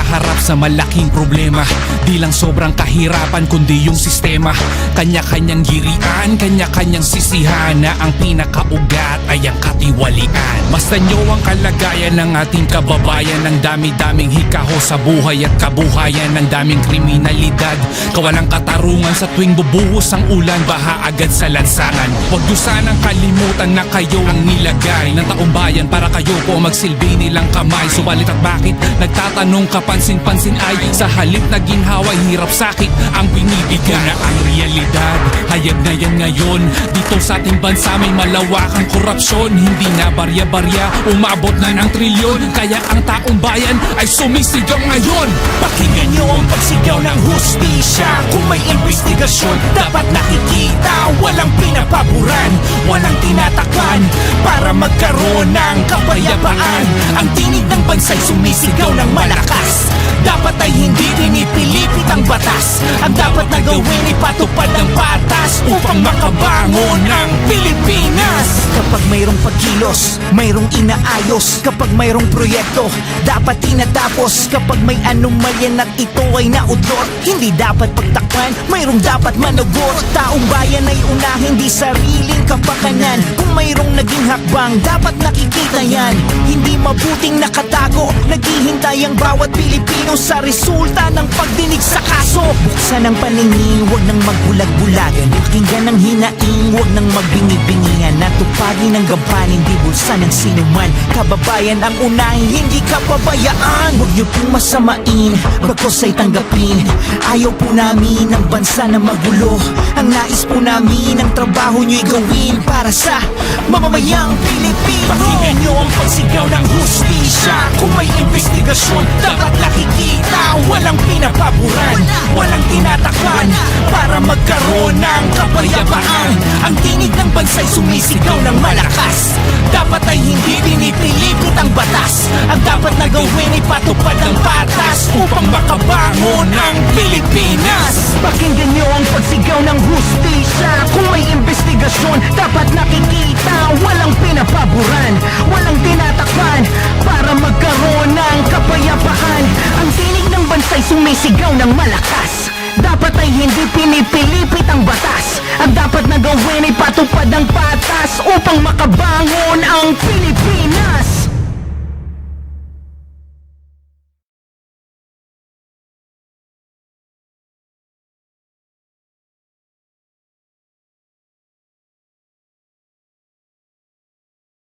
nahaharap sa malaking problema. Di lang sobrang kahirapan kundi yung sistema. Kanya-kanyang girian, kanya-kanyang sisihan, na ang pinakaugat ay ang katiwalian. Basta nyo ang kalagayan ng ating kababayan, ng dami-daming hikaho sa buhay at kabuhayan, ng daming kriminalidad, kawalang katarungan. Sa tuwing bubuhos ang ulan, baha agad sa lansangan. Huwag nyo sanang kalimutan na kayo ang nilagay ng taong bayan para kayo po magsilbi nilang kamay. Subalit at bakit nagtatanong kapansin-pansin ay sa halip na ginhaway, hirap sakit ang binibigay. Na ang realidad, hayag na yan ngayon. Dito sa ating bansa may malawakang korupsyon. Hindi na barya-barya, umabot na ng trilyon. Kaya ang taong bayan ay sumisigaw ngayon. Pakinggan nyo ang pagsigaw ng hustisya. Kung may investigasyon, dapat nakikita. Walang pinapaboran, walang tinatakpan para magkaroon ng kapayapaan. Ang tinig ng bansa'y sumisigaw ng malakas. Dapat ay hindi pinipilipit ang batas. Ang dapat na gawin ay patupad ng batas upang makabangon ng Pilipinas. Kapag mayroong pagkilos, mayroong inaayos. Kapag mayroong proyekto, dapat tinatapos. Kapag may anomalyan at ito ay naudlot, hindi dapat pagtakpan, mayroong dapat managot. Taong bayan ay unahin, di sariling kapakanan. Kung mayroong naging hakbang, dapat nakikita yan. Hindi mabuting nakatago, naghihintay ang bawat Pilipino sa resulta ng pagdinig sa kaso. Buksan ang paningin, wag nang magbulag-bulagan. Pakinggan ang hinaing, wag nang magbingi-bingihan. Natupagin ang gampanin, di bulsa ng sinuman. Kababayan ang unahin, hindi kapabayaan. Huwag niyo pong masamain, bagkos ay tanggapin. Ayaw po namin ang bansa na magulo. Ang nais po namin, ang trabaho niyo'y gawin para sa mamamayang Pilipino. Pakinggan niyo ang pagsigaw ng hustisya. Kung may investigasyon, dapat nakikita. Walang pinapaboran, walang tinatakpan para magkaroon ng kapayapaan. Ang tinig ng bansa'y sumisigaw ng malakas. Dapat ay hindi pinipilipit ang batas. Ang dapat na gawin ay patupad ng batas upang makabangon ng Pilipinas. Pakinggan niyo ang pagsigaw ng hustisya. Kung may investigasyon, dapat nakikita. Walang pinapaboran, walang tinatakpan para magkaroon ng kapayapaan. Ang tinig ng bansa'y sumisigaw ng malakas. Dapat ay hindi pinipilipit ang batas. Ang dapat na gawin ay patupad ng batas upang makabangon ang Pilipinas.